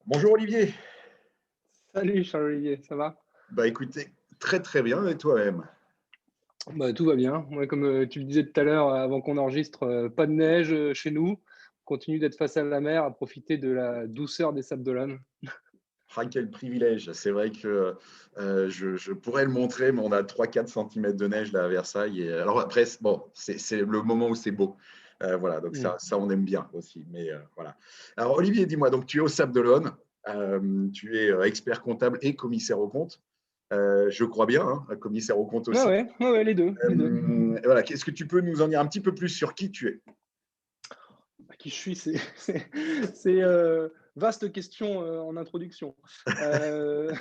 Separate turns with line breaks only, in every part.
Bonjour Olivier.
Salut Charles-Olivier, ça va?
Bah écoutez, très très bien et toi-même?
Bah, tout va bien. Moi, comme tu le disais tout à l'heure, avant qu'on enregistre, pas de neige chez nous. On continue d'être face à la mer, à profiter de la douceur des sables d'Olonne.
Ah, quel privilège. C'est vrai que je pourrais le montrer, mais on a 3-4 centimètres de neige là à Versailles. Et, alors après, bon, c'est le moment où c'est beau. Voilà, donc
Mm.
ça, on aime bien aussi. Mais voilà. Alors Olivier, dis-moi, donc tu es au Sable d'Olonne, tu es expert comptable et commissaire aux comptes. Je crois bien, hein, commissaire aux comptes
Ouais,
aussi.
ouais, ouais, ouais, les deux, les deux.
Voilà, est-ce que tu peux nous en dire un petit peu plus sur qui tu es?
Qui je suis, vaste question en introduction. Euh,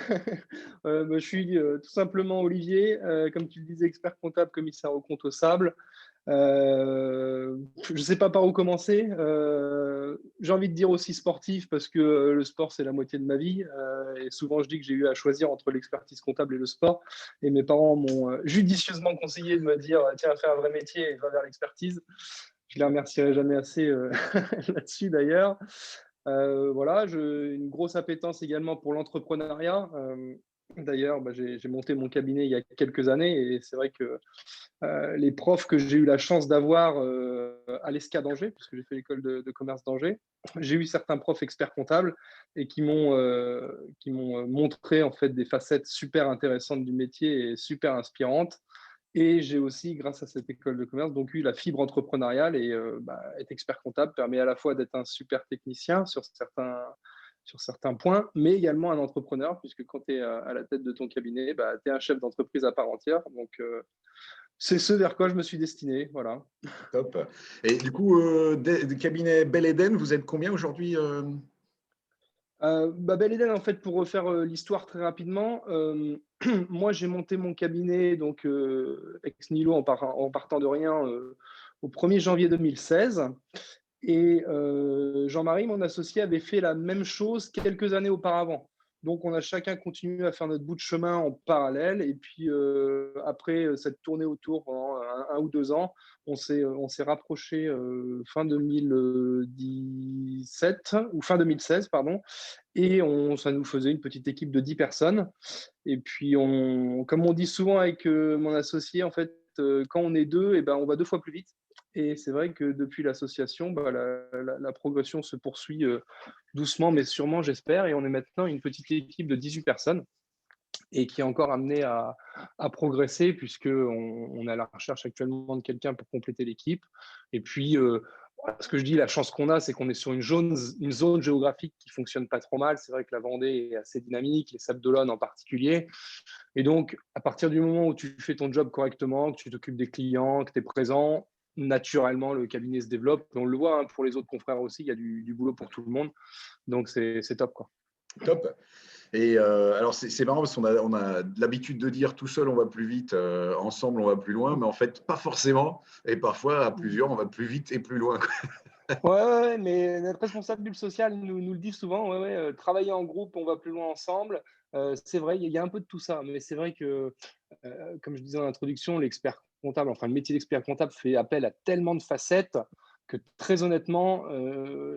bah, je suis tout simplement Olivier, comme tu le disais, expert comptable, commissaire aux comptes au sable. Je ne sais pas par où commencer. J'ai envie de dire aussi sportif parce que le sport, c'est la moitié de ma vie. Et souvent, je dis que j'ai eu à choisir entre l'expertise comptable et le sport. Et mes parents m'ont judicieusement conseillé de me dire, tiens, fais un vrai métier et va vers l'expertise. Je les remercierai jamais assez là-dessus d'ailleurs. Voilà, une grosse appétence également pour l'entrepreneuriat. D'ailleurs, bah, j'ai monté mon cabinet il y a quelques années et c'est vrai que les profs que j'ai eu la chance d'avoir à l'ESCA d'Angers, puisque j'ai fait l'école de commerce d'Angers, j'ai eu certains profs experts comptables et qui m'ont montré en fait des facettes super intéressantes du métier et super inspirantes. Et j'ai aussi, grâce à cette école de commerce, donc eu la fibre entrepreneuriale et bah, être expert comptable permet à la fois d'être un super technicien sur certains points, mais également un entrepreneur, puisque quand tu es à la tête de ton cabinet, bah, tu es un chef d'entreprise à part entière. Donc, c'est ce vers quoi je me suis destiné, voilà.
Top. Et du coup, du cabinet Bell Eden, vous êtes combien aujourd'hui?
Bah, Bel Eden, en fait, pour refaire l'histoire très rapidement, moi j'ai monté mon cabinet donc ex nihilo en partant de rien au 1er janvier 2016. Et Jean-Marie, mon associé, avait fait la même chose quelques années auparavant. Donc, on a chacun continué à faire notre bout de chemin en parallèle. Et puis, après cette tournée autour pendant un ou 2 ans, on s'est rapproché fin 2017 ou fin 2016, pardon. Et ça nous faisait une petite équipe de 10 personnes. Et puis, comme on dit souvent avec mon associé, en fait, quand on est deux, eh ben, on va 2 fois plus vite. Et c'est vrai que depuis l'association, bah, la progression se poursuit doucement, mais sûrement, j'espère. Et on est maintenant une petite équipe de 18 personnes et qui est encore amenée à progresser, puisqu'on est à la recherche actuellement de quelqu'un pour compléter l'équipe. Et puis, voilà, ce que je dis, la chance qu'on a, c'est qu'on est sur une zone géographique qui fonctionne pas trop mal. C'est vrai que la Vendée est assez dynamique, les Sables d'Olonne en particulier. Et donc, à partir du moment où tu fais ton job correctement, que tu t'occupes des clients, que tu es présent, naturellement, le cabinet se développe. Et on le voit hein, pour les autres confrères aussi, il y a du boulot pour tout le monde. Donc, c'est top, quoi.
Top. Et alors, c'est marrant parce qu'on a l'habitude de dire tout seul on va plus vite, ensemble on va plus loin, mais en fait, pas forcément. Et parfois, à plusieurs, on va plus vite et plus loin, quoi.
Ouais, ouais, ouais, mais notre responsable bulle social nous le dit souvent. Ouais, ouais, travailler en groupe, on va plus loin ensemble. C'est vrai, il y a un peu de tout ça, mais c'est vrai que, comme je disais en introduction, l'expert comptable, enfin le métier d'expert comptable fait appel à tellement de facettes que très honnêtement,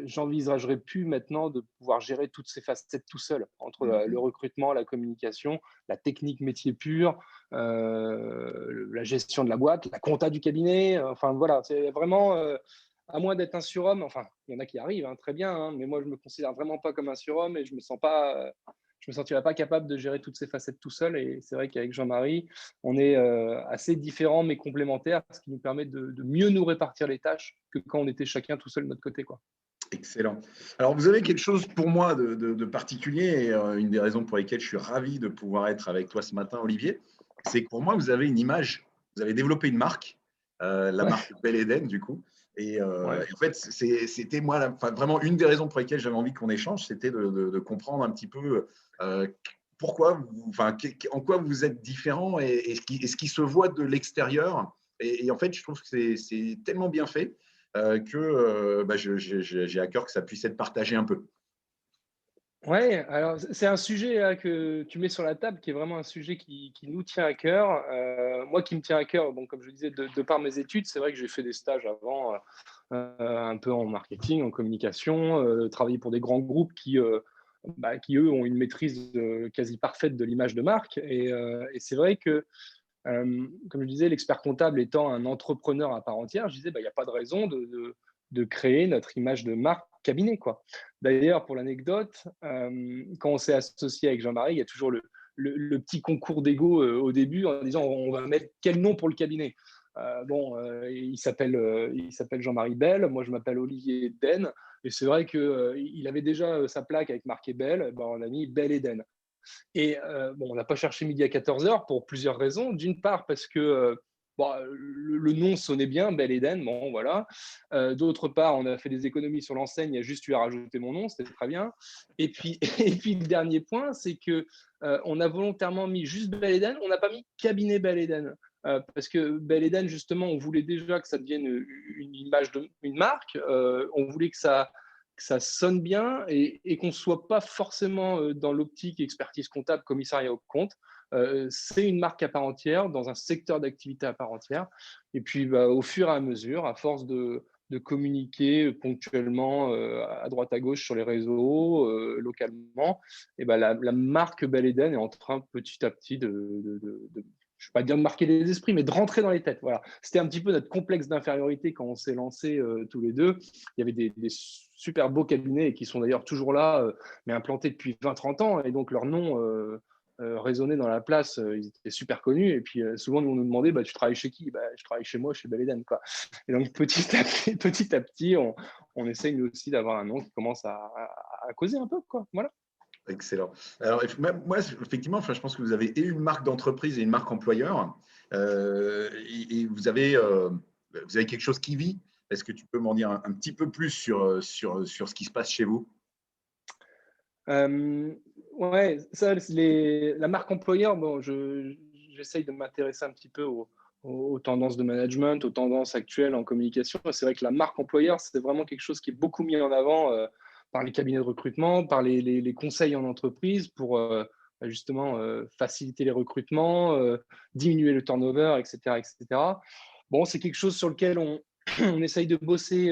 j'envisagerais plus maintenant de pouvoir gérer toutes ces facettes tout seul, entre le recrutement, la communication, la technique métier pur, la gestion de la boîte, la compta du cabinet. Enfin voilà, c'est vraiment à moins d'être un surhomme, enfin, il y en a qui arrivent, hein, très bien, hein, mais moi, je me considère vraiment pas comme un surhomme et je me sentirais pas capable de gérer toutes ces facettes tout seul. Et c'est vrai qu'avec Jean-Marie, on est assez différents mais complémentaires, ce qui nous permet de mieux nous répartir les tâches que quand on était chacun tout seul de notre côté, quoi.
Excellent. Alors, vous avez quelque chose pour moi de particulier et une des raisons pour lesquelles je suis ravi de pouvoir être avec toi ce matin, Olivier, c'est que pour moi, vous avez une image, vous avez développé une marque, la
Ouais,
marque Bell Eden, du coup.
ouais.
Et en fait, c'était moi, enfin, vraiment une des raisons pour lesquelles j'avais envie qu'on échange, c'était de comprendre un petit peu euh, pourquoi, enfin, en quoi vous êtes différent et ce qui se voit de l'extérieur. Et en fait, je trouve que c'est tellement bien fait que bah, j'ai à cœur que ça puisse être partagé un peu.
Ouais, alors c'est un sujet là, que tu mets sur la table qui est vraiment un sujet qui nous tient à cœur. Moi qui me tient à cœur, bon, comme je le disais, de par mes études, c'est vrai que j'ai fait des stages avant, un peu en marketing, en communication, travaillé pour des grands groupes qui qui eux ont une maîtrise quasi parfaite de l'image de marque. Et c'est vrai que, comme je disais, l'expert comptable étant un entrepreneur à part entière, je disais, il n'y a pas de raison de créer notre image de marque cabinet, quoi. D'ailleurs, pour l'anecdote, quand on s'est associé avec Jean-Marie, il y a toujours le petit concours d'ego au début en disant on va mettre quel nom pour le cabinet. Il s'appelle Jean-Marie Bell, moi je m'appelle Olivier Den, et c'est vrai qu'il avait déjà sa plaque avec marqué Bell, on a mis Bell et Den. Et on n'a pas cherché midi à 14h pour plusieurs raisons. D'une part, parce que le nom sonnait bien, Bell Eden, bon voilà. D'autre part, on a fait des économies sur l'enseigne, il y a juste eu à rajouter mon nom, c'était très bien. Et puis, le dernier point, c'est que on a volontairement mis juste Bell Eden, on n'a pas mis cabinet Bell Eden. Parce que Bell Eden, justement, on voulait déjà que ça devienne une image, une marque. On voulait que ça sonne bien et qu'on ne soit pas forcément dans l'optique expertise comptable, commissariat aux comptes. C'est une marque à part entière, dans un secteur d'activité à part entière. Et puis, au fur et à mesure, à force de communiquer ponctuellement à droite à gauche sur les réseaux, localement, et la marque Bell Eden est en train petit à petit je ne vais pas dire de marquer les esprits, mais de rentrer dans les têtes. Voilà. C'était un petit peu notre complexe d'infériorité quand on s'est lancés tous les deux. Il y avait des super beaux cabinets qui sont d'ailleurs toujours là, mais implantés depuis 20-30 ans. Et donc, leur nom résonnait dans la place. Ils étaient super connus. Et puis, souvent, on nous demandait tu travailles chez qui? Je travaille chez moi, chez Bell Eden, quoi. Et donc, petit à petit, on essaye nous aussi d'avoir un nom qui commence à causer un peu, quoi. Voilà.
Excellent. Alors, moi, effectivement, je pense que vous avez une marque d'entreprise et une marque employeur. Et vous avez quelque chose qui vit. Est-ce que tu peux m'en dire un petit peu plus sur ce qui se passe chez vous?
Ouais, ça, la marque employeur, j'essaye de m'intéresser un petit peu aux tendances de management, aux tendances actuelles en communication. C'est vrai que la marque employeur, c'est vraiment quelque chose qui est beaucoup mis en avant par les cabinets de recrutement, par les conseils en entreprise pour justement faciliter les recrutements, diminuer le turnover, etc., etc. Bon, c'est quelque chose sur lequel on essaye de bosser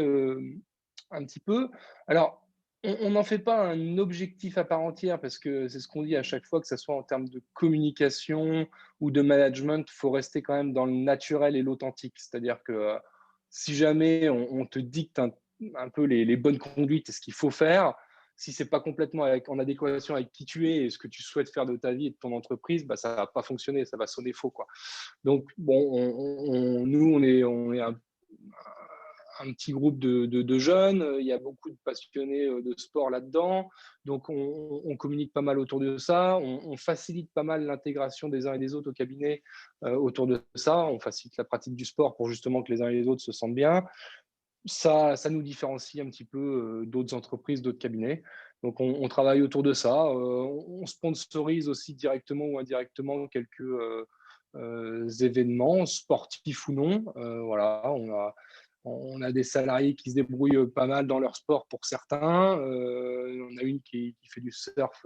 un petit peu. Alors, on n'en fait pas un objectif à part entière parce que c'est ce qu'on dit à chaque fois, que ce soit en termes de communication ou de management, il faut rester quand même dans le naturel et l'authentique. C'est-à-dire que si jamais on te dicte un peu les bonnes conduites et ce qu'il faut faire, si ce n'est pas complètement en adéquation avec qui tu es et ce que tu souhaites faire de ta vie et de ton entreprise, ça ne va pas fonctionner, ça va sonner faux, quoi. Donc, nous, on est un petit groupe de jeunes. Il y a beaucoup de passionnés de sport là-dedans. Donc, on communique pas mal autour de ça. On facilite pas mal l'intégration des uns et des autres au cabinet autour de ça. On facilite la pratique du sport pour justement que les uns et les autres se sentent bien. Ça nous différencie un petit peu d'autres entreprises, d'autres cabinets. Donc, on travaille autour de ça. On sponsorise aussi directement ou indirectement quelques événements, sportifs ou non. Voilà, on a des salariés qui se débrouillent pas mal dans leur sport pour certains. On a une qui fait du surf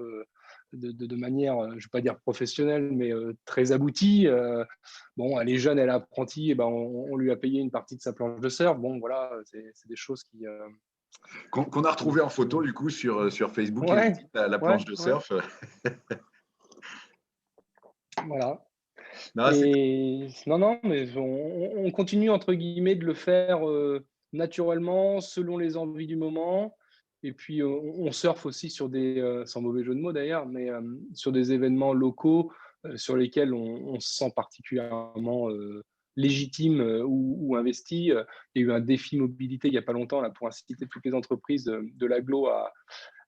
de manière, je ne vais pas dire professionnelle, mais très aboutie. Elle est jeune, elle est apprentie, et on lui a payé une partie de sa planche de surf. Bon, voilà, c'est des choses qui…
Qu'on a retrouvé en photo, du coup, sur Facebook,
Ouais,
la planche de surf.
Voilà.
Non,
Et non, mais on continue, entre guillemets, de le faire naturellement, selon les envies du moment. Et puis, on surfe aussi sur sans mauvais jeu de mots d'ailleurs, mais sur des événements locaux sur lesquels on se sent particulièrement légitime ou investi. Il y a eu un défi mobilité il n'y a pas longtemps là, pour inciter toutes les entreprises de l'agglo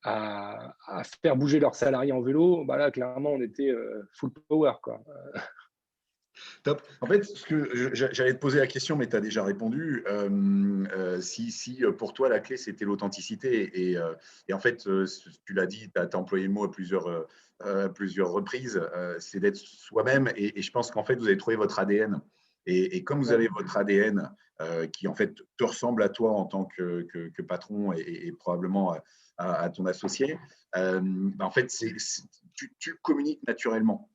à faire bouger leurs salariés en vélo. Là, clairement, on était full power, quoi.
Top. En fait, j'allais te poser la question, mais tu as déjà répondu. Si pour toi, la clé, c'était l'authenticité. Et en fait, tu l'as dit, tu as employé le mot à plusieurs reprises, c'est d'être soi-même. Et je pense qu'en fait, vous avez trouvé votre ADN. Et comme vous avez votre ADN qui, en fait, te ressemble à toi en tant que patron et probablement à ton associé, en fait, tu communiques naturellement.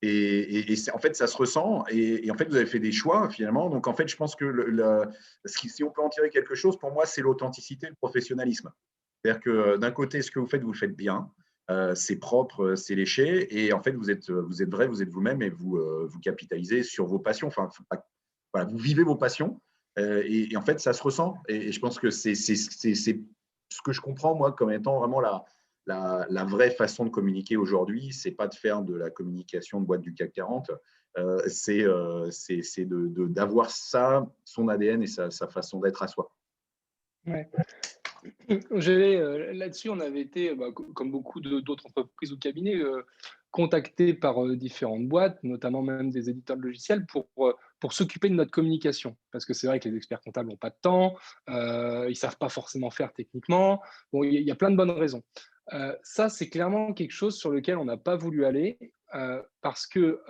Et en fait, ça se ressent. Et en fait, vous avez fait des choix finalement. Donc, en fait, je pense que si on peut en tirer quelque chose, pour moi, c'est l'authenticité, le professionnalisme. C'est-à-dire que d'un côté, ce que vous faites bien. c'est propre, c'est léché. Et en fait, vous êtes vrai, vous êtes vous-même et vous capitalisez sur vos passions. Enfin, voilà, vous vivez vos passions. Et en fait, ça se ressent. Et je pense que c'est ce que je comprends, moi, comme étant vraiment la vraie façon de communiquer aujourd'hui. C'est pas de faire de la communication de boîte du CAC 40. C'est d'avoir ça, son ADN et sa façon d'être à soi.
Ouais. Là-dessus, on avait été, comme beaucoup d'autres entreprises ou cabinets, contactés par différentes boîtes, notamment même des éditeurs de logiciels, pour s'occuper de notre communication. Parce que c'est vrai que les experts comptables n'ont pas de temps, ils ne savent pas forcément faire techniquement. Bon, il y a plein de bonnes raisons. Ça, c'est clairement quelque chose sur lequel on n'a pas voulu aller, parce que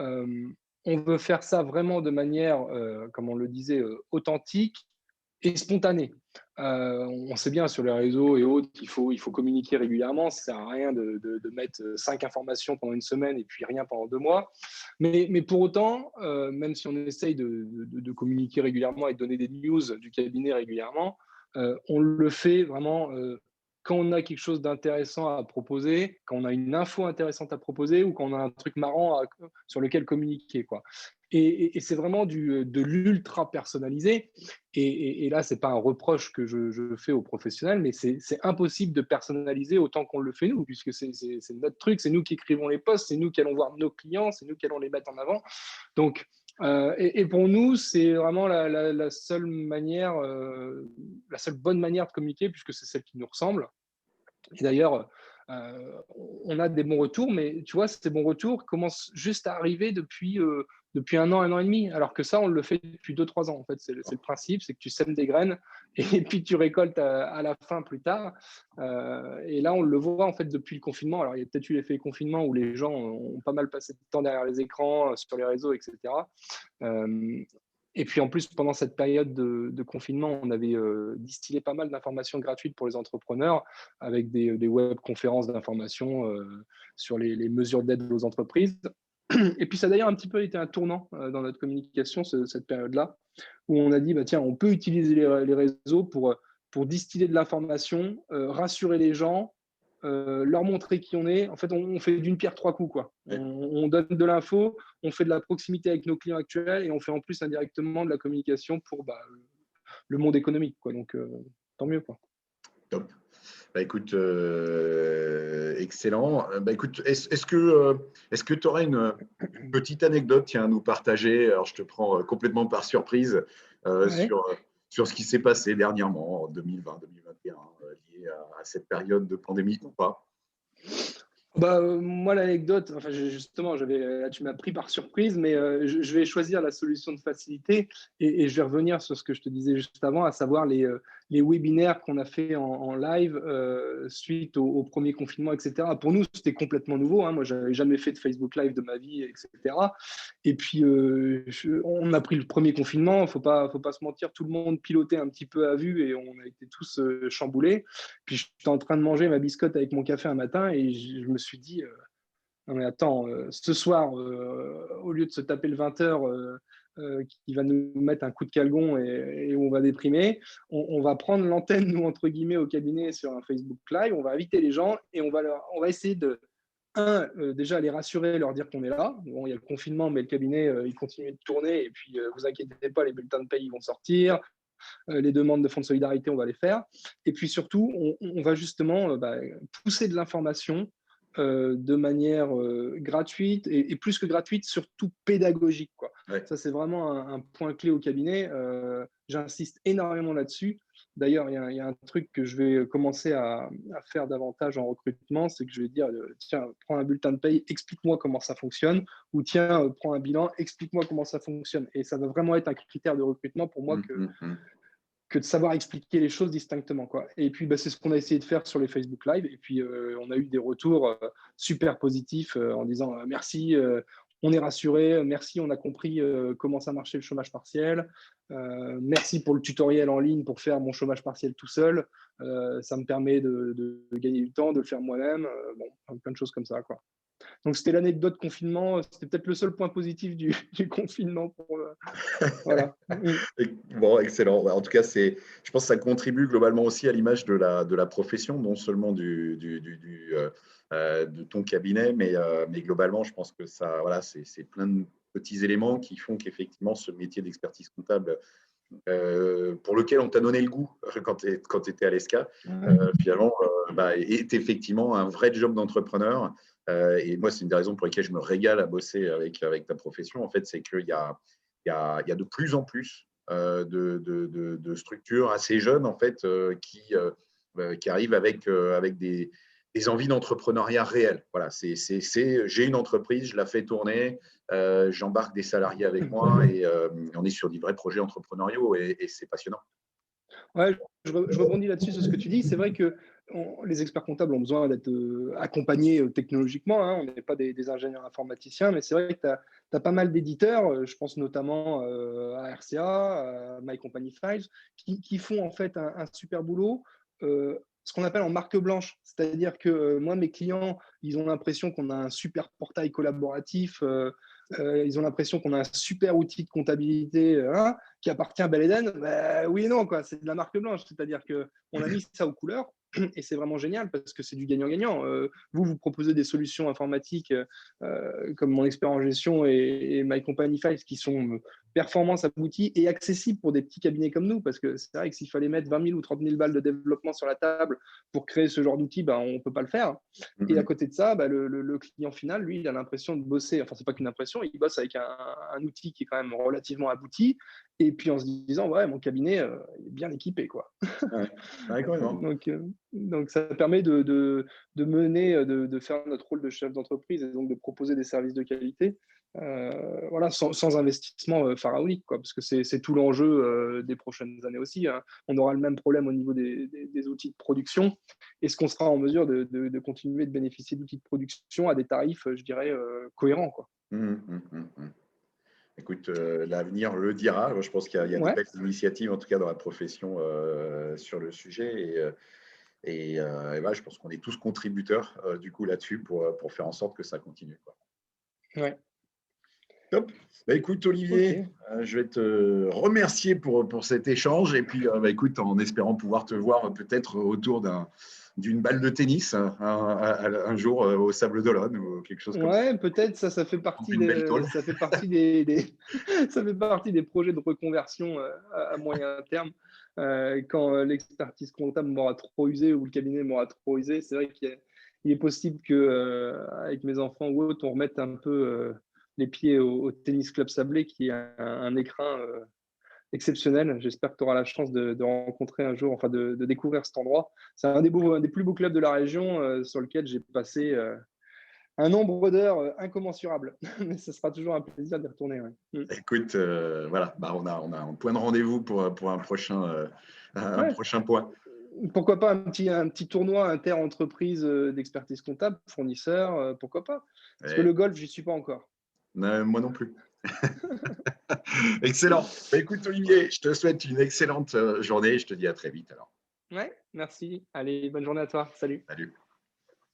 on veut faire ça vraiment de manière, comme on le disait, authentique et spontanée. On sait bien sur les réseaux et autres qu'il faut communiquer régulièrement. Ça ne sert à rien de mettre 5 informations pendant une semaine et puis rien pendant 2 mois. Mais pour autant, même si on essaye de communiquer régulièrement et de donner des news du cabinet régulièrement, on le fait vraiment quand on a quelque chose d'intéressant à proposer, quand on a une info intéressante à proposer ou quand on a un truc marrant sur lequel communiquer, quoi. Et c'est vraiment de l'ultra personnalisé. Et là, ce n'est pas un reproche que je fais aux professionnels, mais c'est impossible de personnaliser autant qu'on le fait nous, puisque c'est notre truc, c'est nous qui écrivons les posts, c'est nous qui allons voir nos clients, c'est nous qui allons les mettre en avant. Donc, et pour nous, c'est vraiment la seule manière, la seule bonne manière de communiquer, puisque c'est celle qui nous ressemble. Et d'ailleurs, on a des bons retours, mais tu vois, ces bons retours commencent juste à arriver depuis 1 an et demi, alors que ça, on le fait depuis 2-3 ans. En fait, c'est le principe, c'est que tu sèmes des graines et puis tu récoltes à la fin plus tard. Et là, on le voit en fait depuis le confinement. Alors, il y a peut-être eu l'effet confinement où les gens ont pas mal passé de temps derrière les écrans, sur les réseaux, etc. Et puis en plus, pendant cette période de confinement, on avait distillé pas mal d'informations gratuites pour les entrepreneurs avec des webconférences d'informations sur les mesures d'aide aux entreprises. Et puis ça a d'ailleurs un petit peu été un tournant dans notre communication, cette période-là, où on a dit, bah, tiens, on peut utiliser les réseaux pour distiller de l'information, rassurer les gens, leur montrer qui on est. En fait, on fait d'une pierre 3 coups, quoi. On donne de l'info, on fait de la proximité avec nos clients actuels et on fait en plus indirectement de la communication pour le monde économique, quoi. Donc, tant mieux, quoi.
Top. Bah, écoute, excellent. Bah, écoute, est-ce que tu aurais une petite anecdote, tiens, à nous partager? Alors, je te prends complètement par surprise
Ouais.
sur ce qui s'est passé dernièrement, en 2020-2021, lié à cette période de pandémie ou pas.
Bah, moi, l'anecdote, enfin, justement, là, tu m'as pris par surprise, mais je vais choisir la solution de facilité et je vais revenir sur ce que je te disais juste avant, à savoir les webinaires qu'on a fait en live suite au premier confinement, etc. Pour nous, c'était complètement nouveau, hein. Moi, je n'avais jamais fait de Facebook Live de ma vie, etc. Et puis, on a pris le premier confinement, faut pas se mentir, tout le monde pilotait un petit peu à vue et on a été tous chamboulés. Puis j'étais en train de manger ma biscotte avec mon café un matin et je me suis dit, non mais attends, ce soir, au lieu de se taper le 20h qui va nous mettre un coup de calgon et où on va déprimer, on va prendre l'antenne, nous, entre guillemets, au cabinet sur un Facebook Live, on va inviter les gens et on va essayer déjà les rassurer, leur dire qu'on est là. Bon, il y a le confinement, mais le cabinet, il continue de tourner et puis vous inquiétez pas, les bulletins de paye, ils vont sortir. Les demandes de fonds de solidarité, on va les faire. Et puis surtout, on va justement pousser de l'information de manière gratuite et plus que gratuite, surtout pédagogique, quoi.
Ouais.
Ça, c'est vraiment un point clé au cabinet. J'insiste énormément là-dessus. D'ailleurs, il y a un truc que je vais commencer à faire davantage en recrutement, c'est que je vais dire, tiens, prends un bulletin de paye, explique-moi comment ça fonctionne, ou tiens, prends un bilan, explique-moi comment ça fonctionne. Et ça va vraiment être un critère de recrutement pour moi que de savoir expliquer les choses distinctement, quoi. Et puis, c'est ce qu'on a essayé de faire sur les Facebook Live. Et puis, on a eu des retours super positifs en disant merci, on est rassuré, merci, on a compris comment ça marchait le chômage partiel. Merci pour le tutoriel en ligne pour faire mon chômage partiel tout seul. Ça me permet de gagner du temps, de le faire moi-même. Bon, plein de choses comme ça, quoi. Donc, c'était l'anecdote confinement. C'était peut-être le seul point positif du confinement. Voilà.
Bon, excellent. En tout cas, je pense que ça contribue globalement aussi à l'image de la profession, non seulement de ton cabinet, mais globalement, je pense que ça, voilà, c'est plein de petits éléments qui font qu'effectivement, ce métier d'expertise comptable, pour lequel on t'a donné le goût quand tu étais à l'ESCA, finalement, est effectivement un vrai job d'entrepreneur. Et moi, c'est une des raisons pour lesquelles je me régale à bosser avec ta profession. En fait, c'est qu'il y a de plus en plus de structures assez jeunes en fait, qui arrivent avec des envies d'entrepreneuriat réel. Voilà, j'ai une entreprise, je la fais tourner, j'embarque des salariés avec moi et on est sur des vrais projets entrepreneuriaux et c'est passionnant.
Ouais, je rebondis là-dessus sur ce que tu dis. C'est vrai que les experts comptables ont besoin d'être accompagnés technologiquement, hein. On n'est pas des ingénieurs informaticiens, mais c'est vrai que tu as pas mal d'éditeurs, je pense notamment à RCA, à My Company Files, qui font en fait un super boulot. Ce qu'on appelle en marque blanche, c'est-à-dire que moi, mes clients, ils ont l'impression qu'on a un super portail collaboratif, ils ont l'impression qu'on a un super outil de comptabilité hein, qui appartient à Beleden. Oui et non, quoi. C'est de la marque blanche, c'est-à-dire qu'on a mis ça aux couleurs et c'est vraiment génial parce que c'est du gagnant-gagnant. Vous proposez des solutions informatiques comme mon expert en gestion et My Company Files qui sont performances abouties et accessibles pour des petits cabinets comme nous, parce que c'est vrai que s'il fallait mettre 20 000 ou 30 000 balles de développement sur la table pour créer ce genre d'outil, on ne peut pas le faire. Et à côté de ça, le client final, lui, il a l'impression de bosser, enfin, c'est pas qu'une impression, il bosse avec un outil qui est quand même relativement abouti, et puis en se disant, ouais, mon cabinet est bien équipé, quoi.
Ouais,
Donc, ça permet de mener, de faire notre rôle de chef d'entreprise et donc de proposer des services de qualité. Voilà, sans investissement pharaonique, quoi, parce que c'est tout l'enjeu des prochaines années aussi, hein. On aura le même problème au niveau des outils de production. Est-ce qu'on sera en mesure de continuer de bénéficier d'outils de production à des tarifs, je dirais, cohérents, quoi.
Écoute, l'avenir le dira. Je pense qu'il y a des
Ouais.
belles initiatives, en tout cas dans la profession, sur le sujet. Et voilà, je pense qu'on est tous contributeurs du coup là-dessus pour faire en sorte que ça continue, quoi.
Ouais.
Top. Écoute, Olivier,
Ok.
je vais te remercier pour cet échange. Et puis, écoute, en espérant pouvoir te voir peut-être autour d'une balle de tennis un jour au Sable d'Olonne ou quelque chose comme ça.
Ouais, peut-être ça fait partie
Une belle tôle.
ça fait partie des ça fait partie des projets de reconversion à moyen terme. Quand l'expertise comptable m'aura trop usé ou le cabinet m'aura trop usé, c'est vrai qu'il est possible que avec mes enfants ou autres, on remette un peu les pieds au tennis club sablé, qui est un écrin exceptionnel. J'espère que tu auras la chance de rencontrer un jour, enfin de découvrir cet endroit. C'est un des plus beaux clubs de la région sur lequel j'ai passé un nombre d'heures incommensurable. Mais ce sera toujours un plaisir d'y retourner. Ouais.
Écoute, voilà, on a un point de rendez-vous pour un
Ouais.
prochain point.
Pourquoi pas un petit tournoi inter-entreprise d'expertise comptable, fournisseur, pourquoi pas? Parce que
Et,
le golf, j'y suis pas encore.
moi non plus. Excellent. Écoute,
Ouais.
Olivier, je te souhaite une excellente journée. Je te dis à très vite alors.
Ouais, merci. Allez, bonne journée à toi. Salut.
Salut.